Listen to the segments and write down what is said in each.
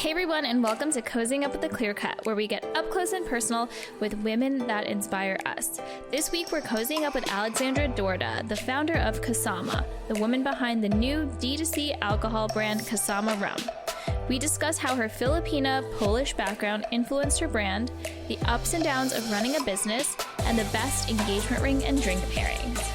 Hey everyone, and welcome to Cozying Up with the Clear Cut, where we get up close and personal with women that inspire us. This week we're cozying up with Alexandra Dorda, the founder of Kasama, the woman behind the new D2C alcohol brand Kasama Rum. We discuss how her Filipina Polish background influenced her brand, the ups and downs of running a business, and the best engagement ring and drink pairings.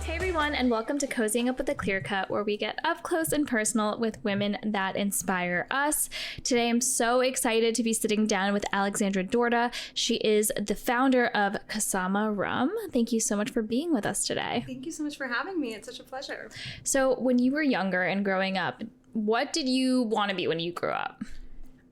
Everyone, and welcome to Cozying Up with the Clear Cut, where we get up close and personal with women that inspire us. Today I'm so excited to be sitting down with Alexandra Dorda. She is the founder of Kasama Rum. Thank you so much for being with us today. Thank you so much for having me. It's such a pleasure. So when you were younger and growing up, what did you want to be when you grew up?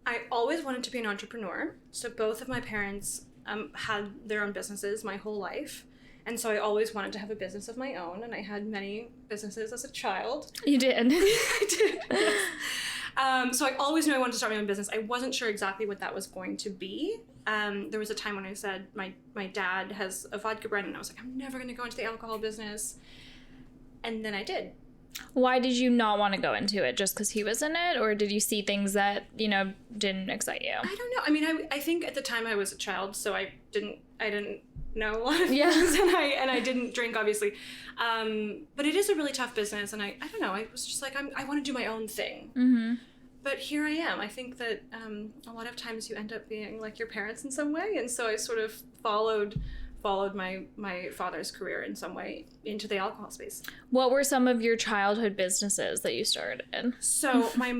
I always wanted to be an entrepreneur. So both of my parents had their own businesses my whole life. And so I always wanted to have a business of my own, and I had many businesses as a child. You did? I did, yes. So I always knew I wanted to start my own business. I wasn't sure exactly what that was going to be. There was a time when I said, my dad has a vodka brand, and I was like, I'm never going to go into the alcohol business. And then I did. Why did you not want to go into it? Just because he was in it? Or did you see things that, didn't excite you? I don't know. I mean, I think at the time I was a child, so I didn't know a lot of things, and I didn't drink, obviously. But it is a really tough business, and I don't know, I was just like, I want to do my own thing. Mm-hmm. But here I am. I think that a lot of times you end up being like your parents in some way, and so I sort of followed my father's career in some way into the alcohol space. What were some of your childhood businesses that you started in? So my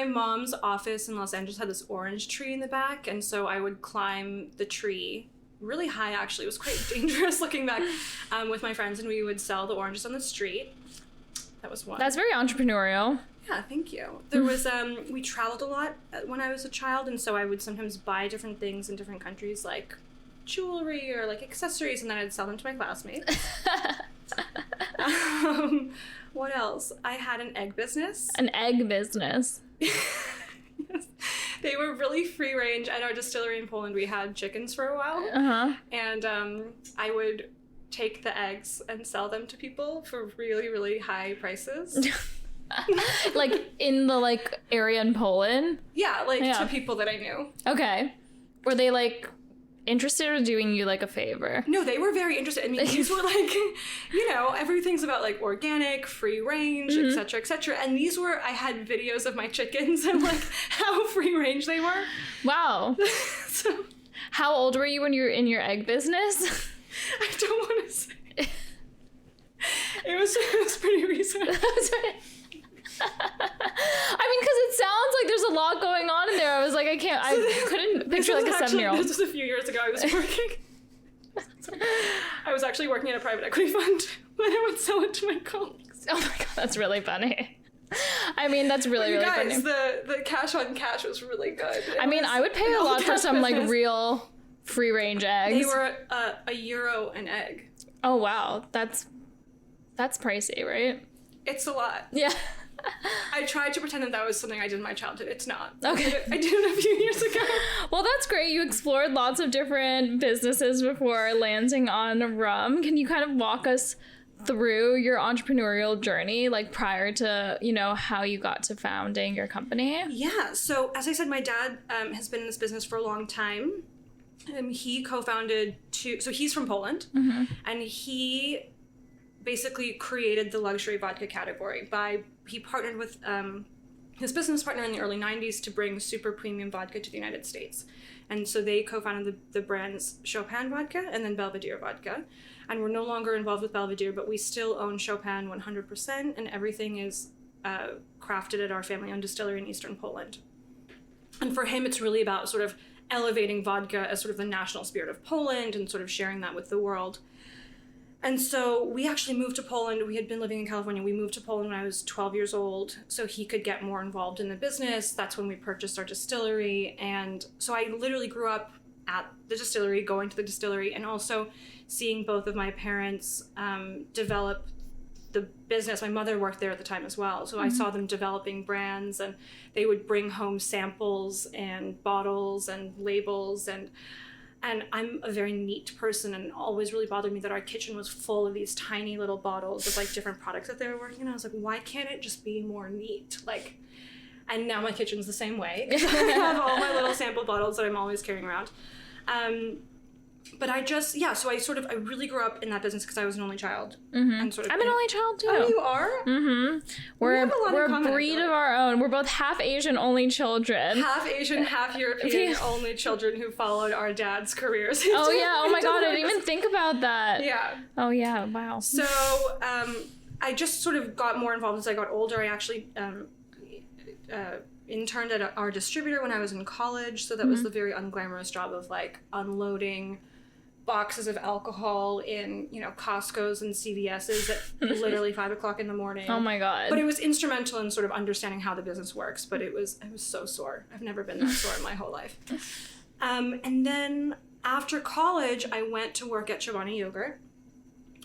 mom's office in Los Angeles had this orange tree in the back, and so I would climb the tree really high. Actually, it was quite dangerous looking back, with my friends, and we would sell the oranges on the street. That was one. That's very entrepreneurial. Yeah, thank you. There was we traveled a lot when I was a child, and so I would sometimes buy different things in different countries, like jewelry or like accessories, and then I'd sell them to my classmates. What else? I had an egg business. An egg business? Yes. They were really free range. At our distillery in Poland, we had chickens for a while. Uh-huh. And I would take the eggs and sell them to people for really, really high prices. Like in the area in Poland? Yeah, to people that I knew. Okay. Were they interested or doing you a favor? No, they were very interested. I mean, these were everything's about organic, free range, mm-hmm. et cetera, et cetera. And these were, I had videos of my chickens and how free range they were. Wow. So, how old were you when you were in your egg business? I don't want to say. It was pretty recent. I mean, because it sounds like there's a lot going on in there. I was like, I couldn't picture a 7-year-old. This was a few years ago. I was working. I was actually working at a private equity fund when I would sell it to my colleagues. Oh my God, that's really funny. I mean, that's really, really funny. The cash on cash was really good. I would pay a lot for some real free range eggs. They were €1 an egg. Oh wow, that's pricey, right? It's a lot. Yeah. I tried to pretend that was something I did in my childhood. It's not. Okay. I did it a few years ago. Well, that's great. You explored lots of different businesses before landing on rum. Can you kind of walk us through your entrepreneurial journey, prior to, how you got to founding your company? Yeah. So as I said, my dad has been in this business for a long time. He co-founded so he's from Poland, mm-hmm. and he basically created the luxury vodka category he partnered with his business partner in the early 90s to bring super premium vodka to the United States. And so they co-founded the brands Chopin Vodka and then Belvedere Vodka. And we're no longer involved with Belvedere, but we still own Chopin 100%, and everything is crafted at our family-owned distillery in Eastern Poland. And for him, it's really about sort of elevating vodka as sort of the national spirit of Poland and sort of sharing that with the world. And so we actually moved to Poland. We had been living in California. We moved to Poland when I was 12 years old, so he could get more involved in the business. That's when we purchased our distillery. And so I literally grew up at the distillery, going to the distillery, and also seeing both of my parents develop the business. My mother worked there at the time as well. So mm-hmm. I saw them developing brands, and they would bring home samples and bottles and labels. And And I'm a very neat person, and it always really bothered me that our kitchen was full of these tiny little bottles of like different products that they were working on. I was like, why can't it just be more neat? Like, and now my kitchen's the same way. I have all my little sample bottles that I'm always carrying around. But I just, so I really grew up in that business because I was an only child. And sort of I'm an only child too. Oh, you are? Mm-hmm. We're a breed of our own. We're both half Asian only children. Half Asian, half European only children who followed our dad's careers. Oh yeah, oh my god, I didn't even think about that. Yeah. Oh yeah, wow. So I just sort of got more involved as I got older. I actually interned at our distributor when I was in college. So that was the very unglamorous job of like unloading boxes of alcohol in, Costco's and CVS's at literally 5 o'clock in the morning. Oh my god. But it was instrumental in sort of understanding how the business works. But I was so sore. I've never been that sore in my whole life. And then after college, I went to work at Chobani Yogurt,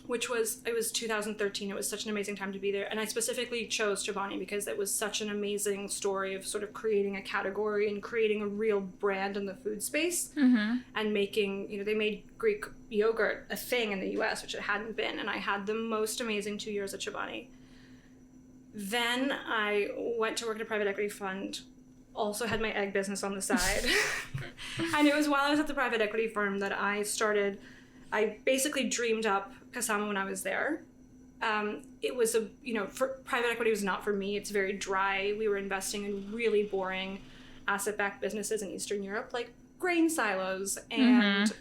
it was 2013. It was such an amazing time to be there. And I specifically chose Chobani because it was such an amazing story of sort of creating a category and creating a real brand in the food space and making, they made Greek yogurt a thing in the US, which it hadn't been. And I had the most amazing 2 years at Chobani. Then I went to work at a private equity fund, also had my egg business on the side. And it was while I was at the private equity firm that I basically dreamed up Kasama when I was there. It was for private equity was not for me. It's very dry. We were investing in really boring asset-backed businesses in Eastern Europe, like grain silos and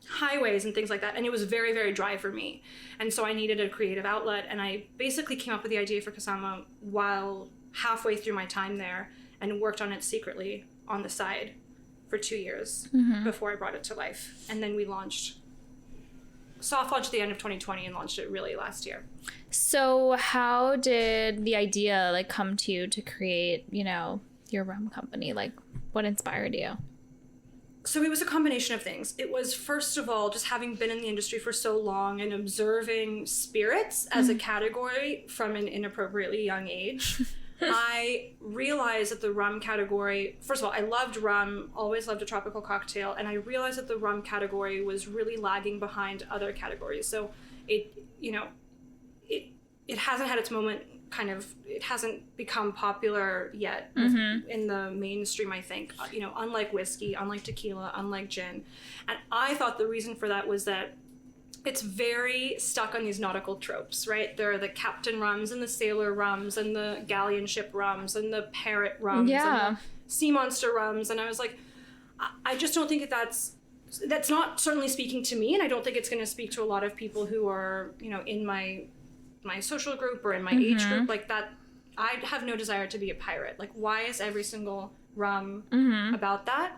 highways and things like that. And it was very, very dry for me. And so I needed a creative outlet. And I basically came up with the idea for Kasama while halfway through my time there and worked on it secretly on the side for 2 years before I brought it to life. And then we soft launched at the end of 2020 and launched it really last year. So how did the idea come to you to create, your rum company? Like, what inspired you? So it was a combination of things. It was, first of all, just having been in the industry for so long and observing spirits as a category from an inappropriately young age. I realized that the rum category, first of all, I loved rum, always loved a tropical cocktail, and I realized that the rum category was really lagging behind other categories. So it hasn't had its moment, it hasn't become popular yet in the mainstream, I think, unlike whiskey, unlike tequila, unlike gin. And I thought the reason for that was that it's very stuck on these nautical tropes, right? There are the captain rums and the sailor rums and the galleon ship rums and the parrot rums and the sea monster rums. And I was like, I just don't think that's not certainly speaking to me. And I don't think it's going to speak to a lot of people who are, in my social group or in my age group like that. I have no desire to be a pirate. Like, why is every single rum about that?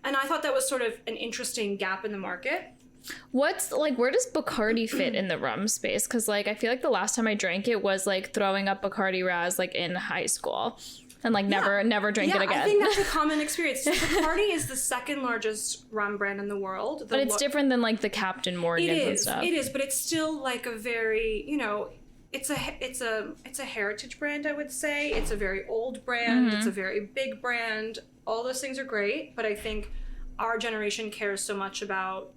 And I thought that was sort of an interesting gap in the market. Where does Bacardi fit in the rum space? Because I feel like the last time I drank it was throwing up Bacardi Raz in high school and never drink it again. I think that's a common experience. So Bacardi is the second largest rum brand in the world. But it's different than the Captain Morgans and stuff. It is, but it's still a very, it's a heritage brand, I would say. It's a very old brand. It's a very big brand. All those things are great, but I think our generation cares so much about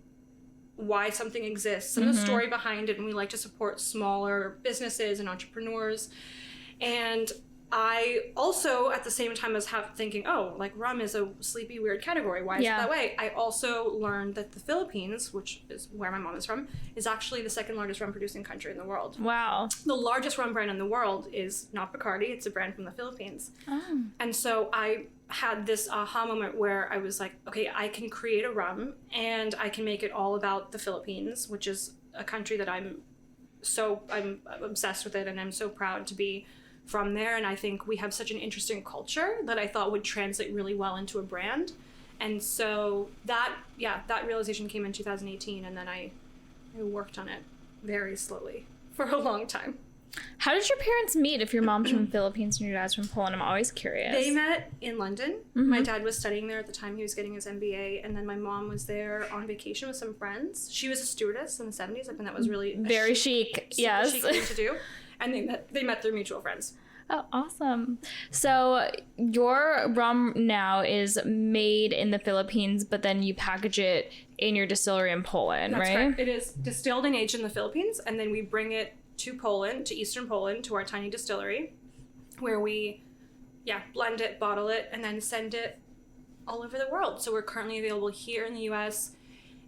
why something exists and the story behind it, and we like to support smaller businesses and entrepreneurs. And I also, at the same time as thinking, rum is a sleepy, weird category. Why is it that way? I also learned that the Philippines, which is where my mom is from, is actually the second largest rum producing country in the world. Wow. The largest rum brand in the world is not Bacardi, it's a brand from the Philippines. Oh. And so I had this aha moment where I was like, okay, I can create a rum and I can make it all about the Philippines, which is a country that I'm obsessed with it, and I'm so proud to be from there. And I think we have such an interesting culture that I thought would translate really well into a brand. And so that realization came in 2018, and then I worked on it very slowly for a long time. How did your parents meet if your mom's from the Philippines and your dad's from Poland? I'm always curious. They met in London. My dad was studying there at the time he was getting his MBA, and then my mom was there on vacation with some friends. She was a stewardess in the 70s, when that was really very chic. Yes. chic thing to do. And they met through mutual friends. Oh, awesome. So your rum now is made in the Philippines, but then you package it in your distillery in Poland, That's right? correct. It is distilled and aged in the Philippines, and then we bring it to Poland, to Eastern Poland, to our tiny distillery, where we, blend it, bottle it, and then send it all over the world. So we're currently available here in the U.S.,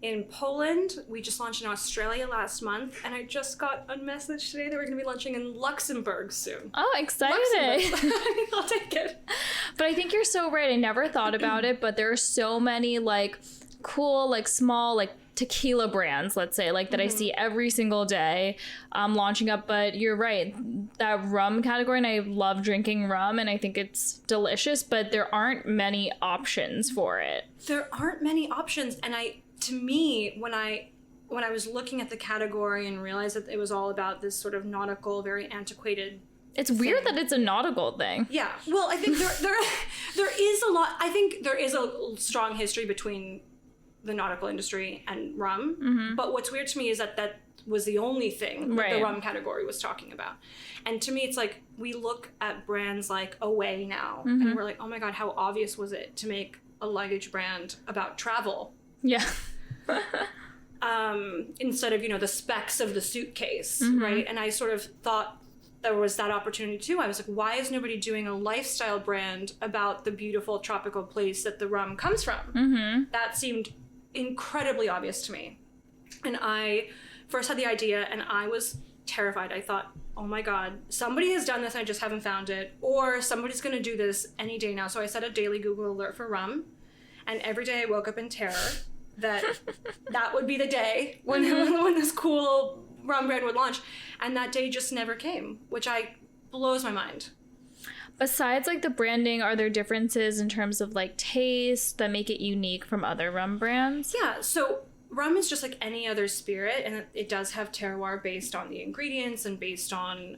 in Poland. We just launched in Australia last month, and I just got a message today that we're going to be launching in Luxembourg soon. Oh, exciting. I'll take it. But I think you're so right. I never thought about it, but there are so many like cool, like small, like tequila brands, let's say, like that I see every single day launching up. But you're right, that rum category, and I love drinking rum and I think it's delicious, but there aren't many options for it. There aren't many options, and to me, when I was looking at the category and realized that it was all about this sort of nautical, very antiquated It's weird that it's a nautical thing. Yeah. Well, I think there is a lot. I think there is a strong history between the nautical industry and rum. Mm-hmm. But what's weird to me is that was the only thing that the rum category was talking about. And to me, it's like we look at brands like Away now, and we're like, oh my God, how obvious was it to make a luggage brand about travel? Yeah. Instead of, the specs of the suitcase, right? And I sort of thought there was that opportunity too. I was like, why is nobody doing a lifestyle brand about the beautiful tropical place that the rum comes from? That seemed incredibly obvious to me. And I first had the idea and I was terrified. I thought, oh my God, somebody has done this and I just haven't found it, or somebody's going to do this any day now. So I set a daily Google alert for rum, and every day I woke up in terror that that would be the day when this cool rum brand would launch, and that day just never came, which blows my mind. Besides like the branding, are there differences in terms of like taste that make it unique from other rum brands? Yeah, so rum is just like any other spirit, and it does have terroir based on the ingredients and based on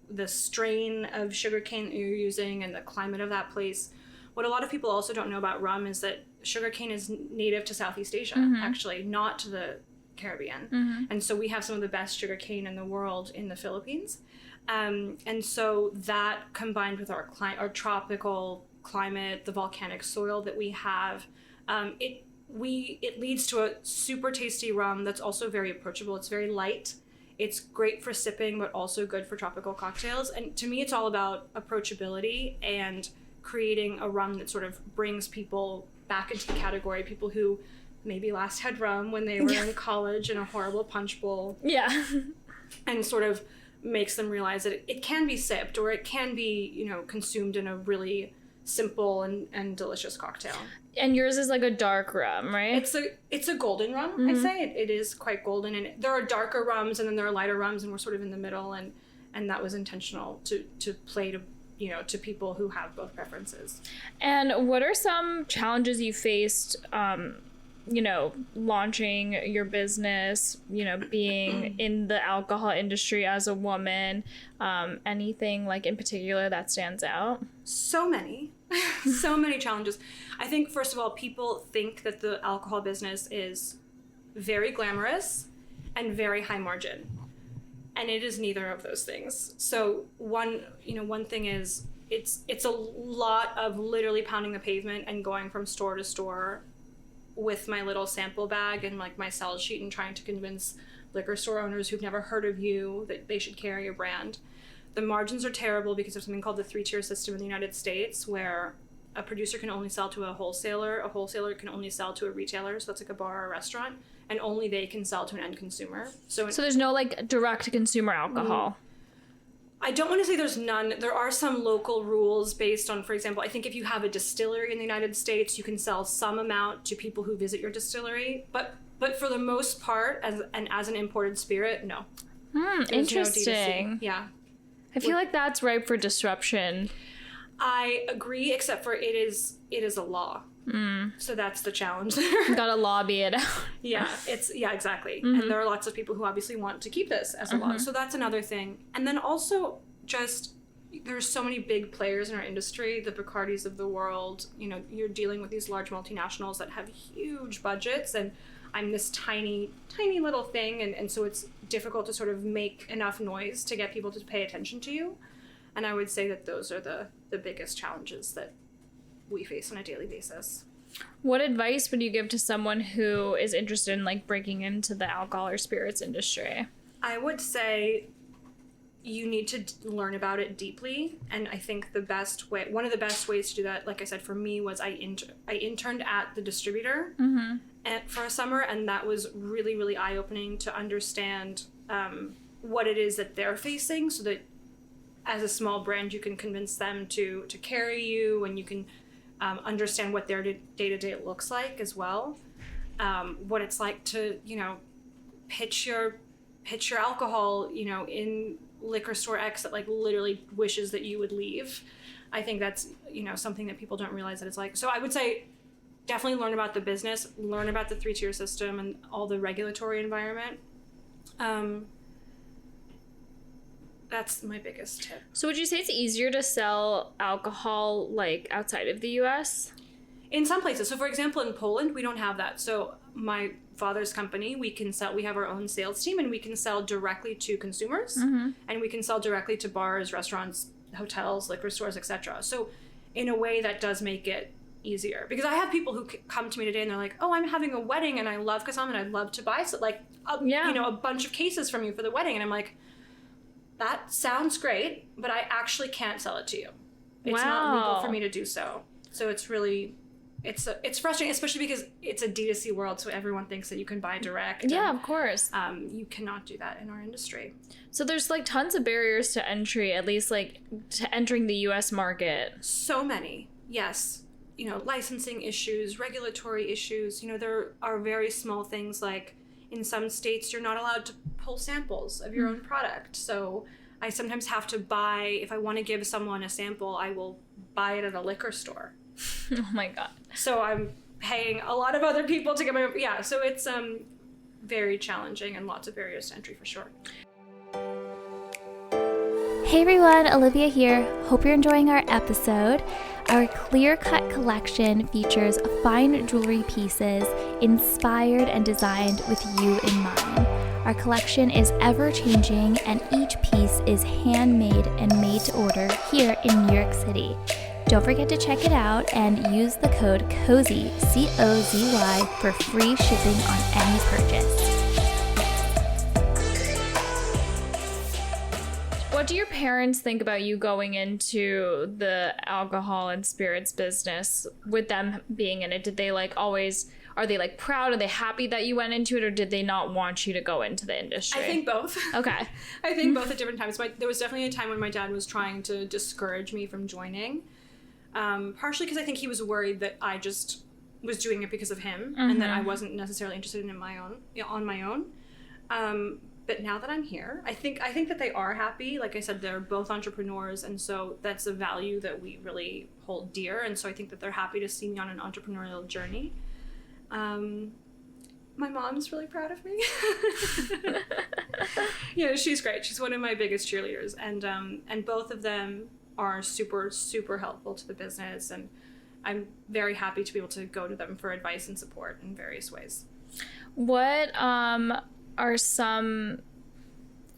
the strain of sugarcane that you're using and the climate of that place. What a lot of people also don't know about rum is that sugarcane is native to Southeast Asia, actually, not to the Caribbean. And so we have some of the best sugarcane in the world in the Philippines. And so that combined with our tropical climate, the volcanic soil that we have, it leads to a super tasty rum that's also very approachable. It's very light. It's great for sipping, but also good for tropical cocktails. And to me, it's all about approachability and creating a rum that sort of brings people back into the category, people who maybe last had rum when they were in college in a horrible punch bowl. Yeah. And sort of makes them realize that it can be sipped, or it can be, consumed in a really simple and delicious cocktail. And yours is like a dark rum, right? It's a golden rum, I'd say. It is quite golden, and there are darker rums and then there are lighter rums, and we're sort of in the middle, and that was intentional to play to people who have both preferences. And what are some challenges you faced launching your business, being in the alcohol industry as a woman, anything like in particular that stands out? So many challenges. I think, first of all, people think that the alcohol business is very glamorous and very high margin. And it is neither of those things. So one thing is it's a lot of literally pounding the pavement and going from store to store with my little sample bag and like my sales sheet and trying to convince liquor store owners who've never heard of you that they should carry your brand. The margins are terrible because there's something called the 3-tier system in the United States, where a producer can only sell to a wholesaler can only sell to a retailer, so that's like a bar or a restaurant, and only they can sell to an end consumer. So there's no like direct to consumer alcohol. I don't want to say there's none. There are some local rules based on, for example, I think if you have a distillery in the United States, you can sell some amount to people who visit your distillery. But for the most part, as an imported spirit, no. Interesting. Yeah. I feel like that's ripe for disruption. I agree, except for it is a law. So that's the challenge there. Gotta lobby it out. Yeah, exactly. And there are lots of people who obviously want to keep this as a law. So that's another thing. And then also just there's so many big players in our industry, the Bacardis of the world. You're dealing with these large multinationals that have huge budgets, and I'm this tiny, tiny little thing, and so it's difficult to sort of make enough noise to get people to pay attention to you. And I would say that those are the biggest challenges that we face on a daily basis. What advice would you give to someone who is interested in like breaking into the alcohol or spirits industry? I would say you need to learn about it deeply. And I think one of the best ways to do that, like I said, for me was I interned at the distributor for a summer. And that was really, really eye-opening to understand what it is that they're facing, so that as a small brand, you can convince them to carry you, and you can understand what their day-to-day looks like as well. What it's like to, pitch your alcohol, in liquor store X that like literally wishes that you would leave. I think that's, something that people don't realize that it's like. So I would say definitely learn about the business, learn about the 3-tier system and all the regulatory environment. That's my biggest tip. So would you say it's easier to sell alcohol like outside of the US? In some places. So for example, in Poland, we don't have that. So my father's company, we have our own sales team, and we can sell directly to consumers, and we can sell directly to bars, restaurants, hotels, liquor stores, etc. So in a way that does make it easier, because I have people who come to me today and they're like, oh, I'm having a wedding and I love Kasama and I'd love to buy a bunch of cases from you for the wedding. And I'm like, that sounds great, but I actually can't sell it to you. It's not legal for me to do so. So it's really, it's frustrating, especially because it's a D2C world, so everyone thinks that you can buy direct. Yeah, of course. You cannot do that in our industry. So there's like tons of barriers to entry, at least like to entering the US market. So many, yes. Licensing issues, regulatory issues. There are very small things like in some states you're not allowed to pull samples of your own product. So I sometimes have to buy, if I want to give someone a sample, I will buy it at a liquor store. Oh my God. So I'm paying a lot of other people to get my, so it's very challenging and lots of barriers to entry for sure. Hey everyone, Olivia here. Hope you're enjoying our episode. Our Clear Cut collection features fine jewelry pieces inspired and designed with you in mind. Our collection is ever-changing, and each piece is handmade and made to order here in New York City. Don't forget to check it out and use the code COZY, COZY, for free shipping on any purchase. What do your parents think about you going into the alcohol and spirits business with them being in it? Did they are they like proud? Are they happy that you went into it, or did they not want you to go into the industry? I think both. Okay. I think both at different times. There was definitely a time when my dad was trying to discourage me from joining. Partially because I think he was worried that I just was doing it because of him, and that I wasn't necessarily interested in it on my own. But now that I'm here, I think that they are happy. Like I said, they're both entrepreneurs, and so that's a value that we really hold dear. And so I think that they're happy to see me on an entrepreneurial journey. My mom's really proud of me. She's great. She's one of my biggest cheerleaders, and both of them are super, super helpful to the business, and I'm very happy to be able to go to them for advice and support in various ways. What are some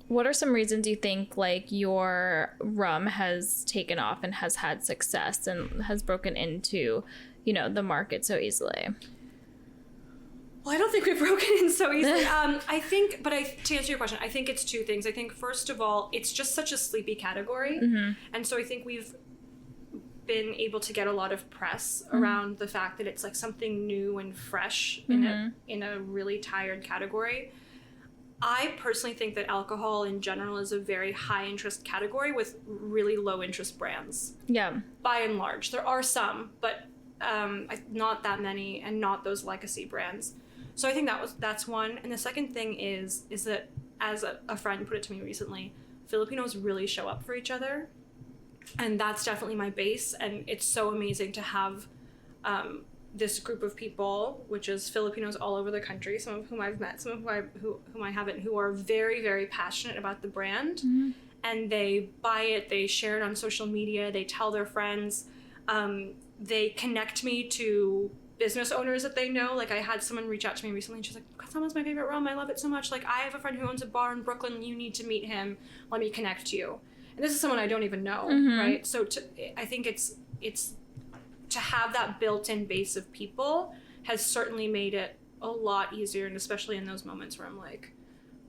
reasons you think like your rum has taken off and has had success and has broken into, the market so easily? Well, I don't think we've broken in so easily. To answer your question, I think it's two things. I think, first of all, it's just such a sleepy category. And so I think we've been able to get a lot of press around the fact that it's like something new and fresh in a really tired category. I personally think that alcohol in general is a very high interest category with really low interest brands. Yeah. By and large. There are some, but not that many, and not those legacy brands. So I think that's one. And the second thing is that, as a friend put it to me recently, Filipinos really show up for each other. And that's definitely my base. And it's so amazing to have this group of people, which is Filipinos all over the country, some of whom I've met, some of whom I haven't, who are very, very passionate about the brand. And they buy it, they share it on social media, they tell their friends, they connect me to business owners that they know. Like, I had someone reach out to me recently and she's like, Kasama's my favorite rum, I love it so much. Like, I have a friend who owns a bar in Brooklyn, you need to meet him, let me connect you. and this is someone I don't even know, right? So I think it's to have that built-in base of people has certainly made it a lot easier, and especially in those moments where I'm like,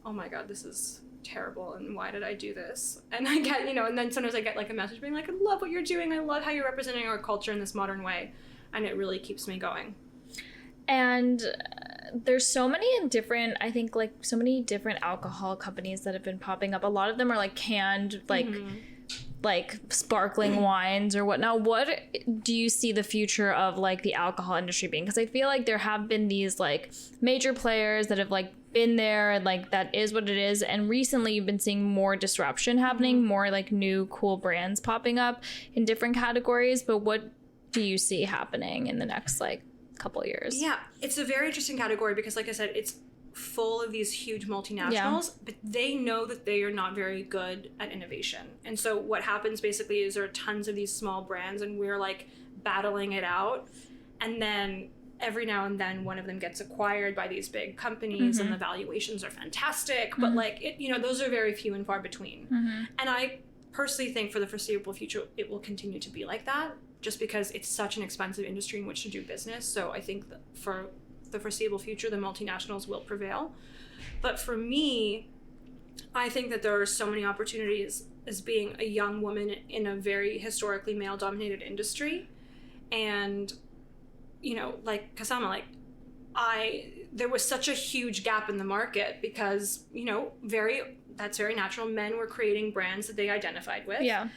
oh my God, this is terrible, and why did I do this? And I get, and then sometimes I get like a message being like, I love what you're doing, I love how you're representing our culture in this modern way, and it really keeps me going. And there's so many different, I think, like, so many different alcohol companies that have been popping up. A lot of them are like canned, like like sparkling wines or whatnot. What do you see the future of like the alcohol industry being? Because I feel like there have been these like major players that have like been there, and like that is what it is. And recently you've been seeing more disruption happening, more like new cool brands popping up in different categories. But what do you see happening in the next like couple of years? Yeah, it's a very interesting category because, like I said, it's full of these huge multinationals, but they know that they are not very good at innovation. And so what happens basically is there are tons of these small brands, and we're like battling it out. And then every now and then one of them gets acquired by these big companies, and the valuations are fantastic, but like it, those are very few and far between. And I personally think for the foreseeable future, it will continue to be like that, just because it's such an expensive industry in which to do business. So I think that for the foreseeable future, the multinationals will prevail. But for me, I think that there are so many opportunities as being a young woman in a very historically male-dominated industry. And, like Kasama, like there was such a huge gap in the market because, that's very natural. Men were creating brands that they identified with. Yeah.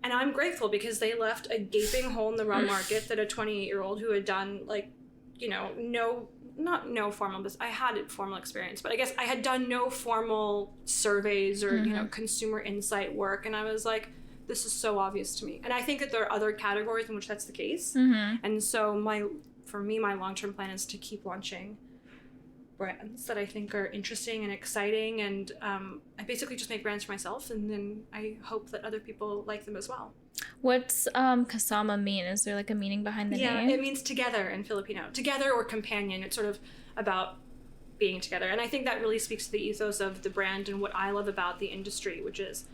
And I'm grateful because they left a gaping hole in the rum market that a 28-year-old who had done like, no formal business. I had formal experience, but I guess I had done no formal surveys or, consumer insight work. And I was like, this is so obvious to me. And I think that there are other categories in which that's the case. And so for me, my long-term plan is to keep launching brands that I think are interesting and exciting. And I basically just make brands for myself, and then I hope that other people like them as well. What's Kasama mean? Is there like a meaning behind the name? Yeah, it means together in Filipino. Together or companion. It's sort of about being together. And I think that really speaks to the ethos of the brand and what I love about the industry, which is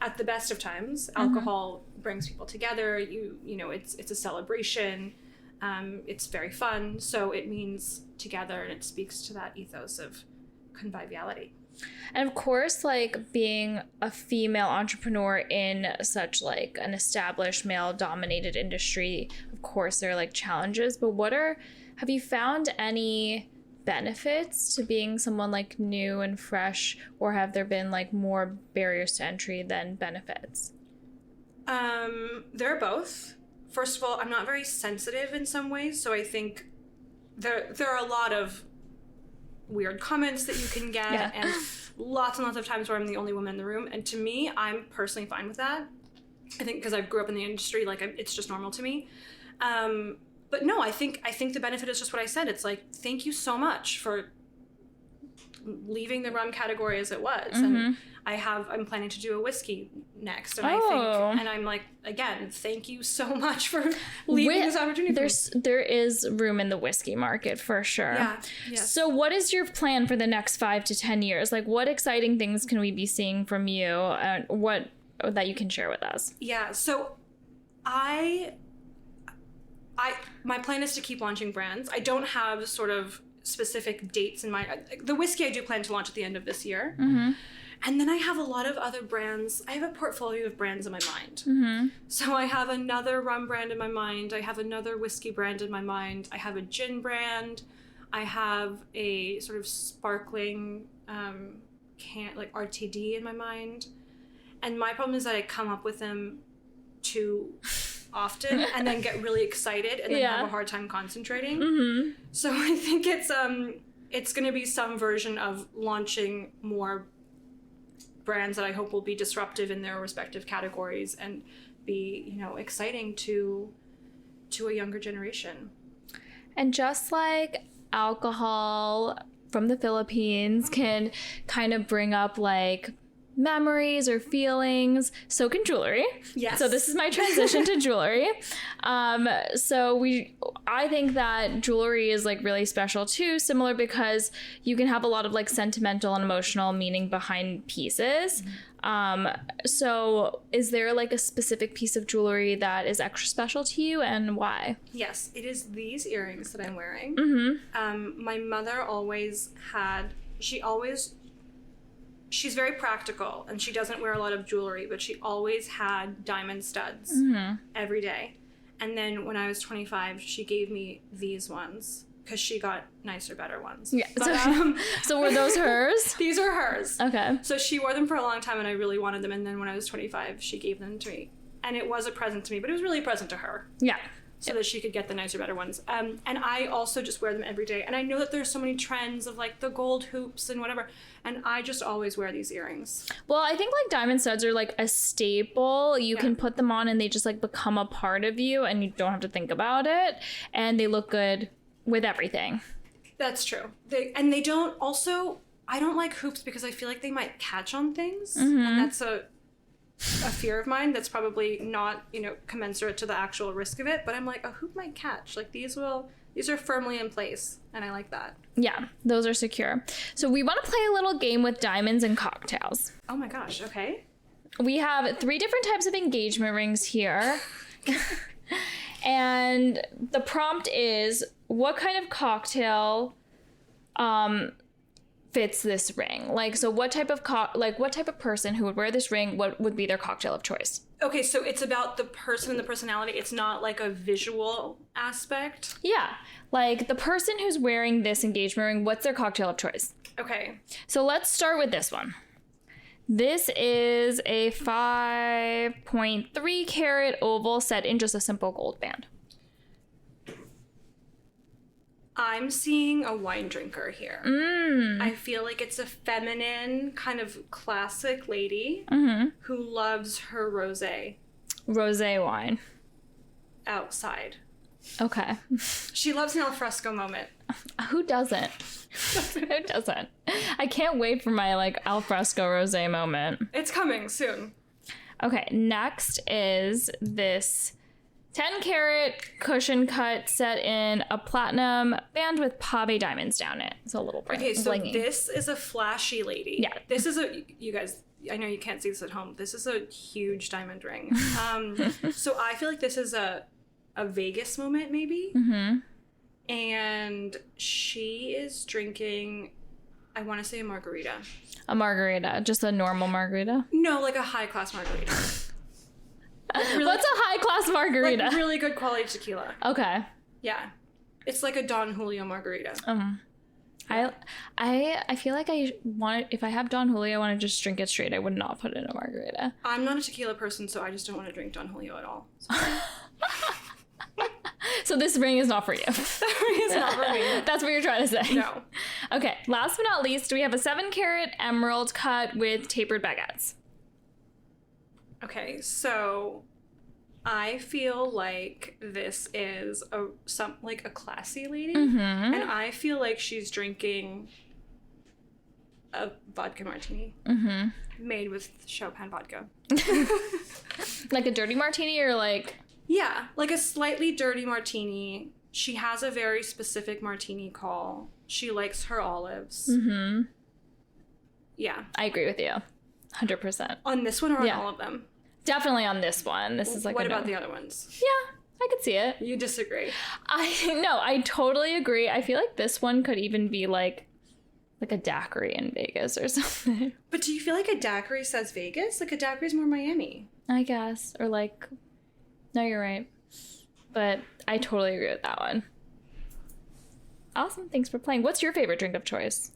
at the best of times, alcohol brings people together. It's a celebration. It's very fun. So it means together, and it speaks to that ethos of conviviality. And of course, like being a female entrepreneur in such like an established male dominated industry, of course there are like challenges, but have you found any benefits to being someone like new and fresh, or have there been like more barriers to entry than benefits? There are both. First of all, I'm not very sensitive in some ways, so I think there are a lot of weird comments that you can get, and lots of times where I'm the only woman in the room. And to me, I'm personally fine with that. I think because I grew up in the industry, like it's just normal to me. But no, I think the benefit is just what I said. It's like, thank you so much for leaving the rum category as it was. And I'm planning to do a whiskey next. And I'm like, again, thank you so much for leaving this opportunity. There is room in the whiskey market for sure. Yeah. Yes. So what is your plan for the next 5 to 10 years? Like, what exciting things can we be seeing from you, and what that you can share with us? Yeah. So my plan is to keep launching brands. I don't have sort of specific dates in mind. The whiskey I do plan to launch at the end of this year. And then I have a lot of other brands. I have a portfolio of brands in my mind. So I have another rum brand in my mind. I have another whiskey brand in my mind. I have a gin brand. I have a sort of sparkling like RTD in my mind. And my problem is that I come up with them too often and then get really excited and then have a hard time concentrating. So I think it's going to be some version of launching more brands that I hope will be disruptive in their respective categories and be, exciting to a younger generation. And just like alcohol from the Philippines can kind of bring up like memories or feelings. So can jewelry. Yes. So this is my transition to jewelry. I think that jewelry is like really special too, similar because you can have a lot of like sentimental and emotional meaning behind pieces. So is there like a specific piece of jewelry that is extra special to you, and why? Yes, it is these earrings that I'm wearing. Mm-hmm. My mother always had, she's very practical and she doesn't wear a lot of jewelry, but she always had diamond studs every day. And then when I was 25, she gave me these ones because she got nicer, better ones. Yeah. But, so were those hers? These are hers. Okay. So she wore them for a long time and I really wanted them. And then when I was 25, she gave them to me. And it was a present to me, but it was really a present to her. Yeah. So that she could get the nicer, better ones. And I also just wear them every day. And I know that there's so many trends of like the gold hoops and whatever. And I just always wear these earrings. Well, I think like diamond studs are like a staple. You can put them on and they just like become a part of you and you don't have to think about it. And they look good with everything. That's true. They don't also, I don't like hoops because I feel like they might catch on things. And that's a fear of mine that's probably not, commensurate to the actual risk of it, but I'm like, a hoop might catch. Like these are firmly in place, and I like that. Yeah, those are secure. So we want to play a little game with diamonds and cocktails. Oh my gosh, okay. We have 3 different types of engagement rings here. And the prompt is, what kind of cocktail fits this ring? Like, so what type of person who would wear this ring, what would be their cocktail of choice? Okay, so it's about the person and the personality. It's not like a visual aspect. Yeah, like the person who's wearing this engagement ring, what's their cocktail of choice? Okay. So let's start with this one. This is a 5.3 carat oval set in just a simple gold band. I'm seeing a wine drinker here. I feel like it's a feminine, kind of classic lady who loves her rosé. Rosé wine. Outside. Okay. She loves an alfresco moment. Who doesn't? Who doesn't? I can't wait for my like alfresco rosé moment. It's coming soon. Okay, next is this 10 carat cushion cut set in a platinum band with pave diamonds down it. It's a little Okay, so blingy. this is a flashy lady. Yeah. This is you guys, I know you can't see this at home. This is a huge diamond ring. So I feel like this is a Vegas moment maybe. And she is drinking, I want to say a margarita. A margarita, just a normal margarita? No, like a high class margarita. Really, what's a high class margarita? like really good quality tequila. Okay. Yeah. It's like a Don Julio margarita. I feel like I want, if I have Don Julio, I want to just drink it straight. I would not put it in a margarita. I'm not a tequila person, so I just don't want to drink Don Julio at all. So this ring is not for you. It's not for me. That's what you're trying to say. No. Okay, last but not least, we have a 7 carat emerald cut with tapered baguettes. Okay, so I feel like this is a classy lady, and I feel like she's drinking a vodka martini made with Chopin vodka. Like a dirty martini or like... Yeah, like a slightly dirty martini. She has a very specific martini call. She likes her olives. Yeah. I agree with you. 100%. On this one or on all of them? Definitely on this one. This is like what about the other ones? Yeah, I could see it. You disagree. I totally agree. I feel like this one could even be like a daiquiri in Vegas or something. But do you feel like a daiquiri says Vegas? Like a daiquiri is more Miami. I guess. Or like, no, you're right. But I totally agree with that one. Awesome. Thanks for playing. What's your favorite drink of choice?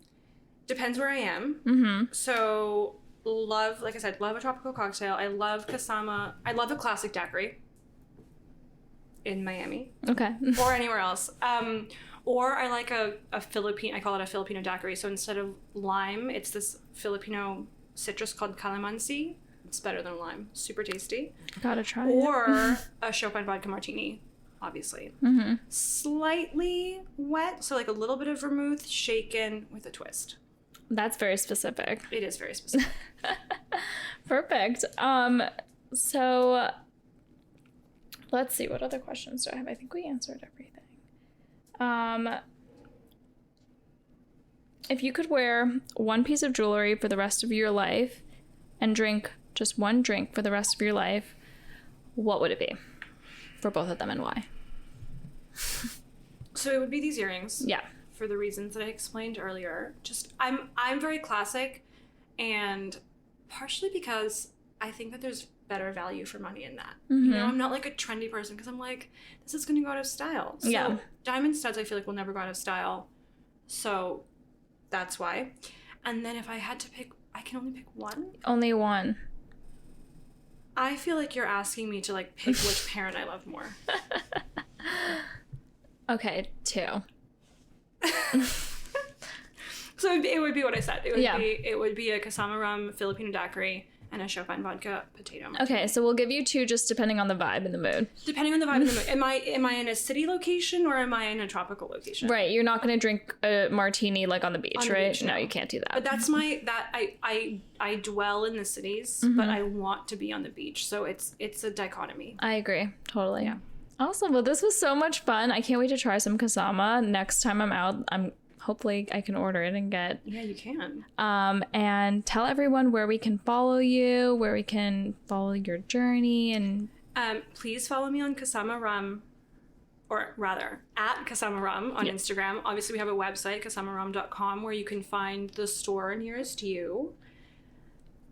Depends where I am. So love, like I said, love a tropical cocktail. I love Kasama. I love a classic daiquiri in Miami. Okay. Or anywhere else. Or I like a Filipino, I call it a Filipino daiquiri. So instead of lime, it's this Filipino citrus called calamansi. It's better than lime. Super tasty. Gotta try it. Or a Chopin vodka martini, obviously. Slightly wet, so like a little bit of vermouth shaken with a twist. That's very specific. It is very specific. Perfect. So let's see, what other questions do I have? I think we answered everything. If you could wear one piece of jewelry for the rest of your life and drink just one drink for the rest of your life, what would it be for both of them and why? So it would be these earrings. Yeah. For the reasons that I explained earlier. Just I'm very classic, and partially because I think that there's better value for money in that. You know, I'm not like a trendy person because I'm like, this is going to go out of style. So Yeah. diamond studs I feel like will never go out of style. So that's why. And then if I had to pick, I can only pick one. Only one. I feel like you're asking me to like pick which parent I love more. Okay, 2. So it would be what I said. It would be a Kasama Rum Filipino daiquiri and a Chopin vodka potato. Okay, so we'll give you 2 just depending on the vibe and the mood. Depending on the vibe and the mood. Am I in a city location or am I in a tropical location? Right, you're not going to drink a martini like on the beach, On the right? beach, No, no. you can't do that. But that's I dwell in the cities, but I want to be on the beach. So it's a dichotomy. I agree, totally. Yeah. Awesome. Well, this was so much fun. I can't wait to try some Kasama. Next time I'm out, hopefully I can order it and get. Yeah, you can. And tell everyone where we can follow you, where we can follow your journey, and Please follow me on Kasama Rum, or rather at Kasama Rum on Instagram. Obviously, we have a website, kasamarum.com, where you can find the store nearest you.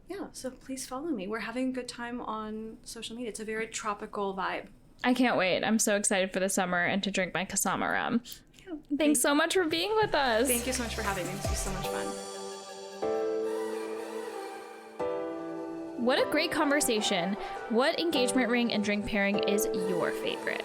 Yeah, so please follow me. We're having a good time on social media. It's a very tropical vibe. I can't wait. I'm so excited for the summer and to drink my Kasama Rum. Yeah. Thanks so much for being with us. Thank you so much for having me. This was so much fun. What a great conversation. What engagement ring and drink pairing is your favorite?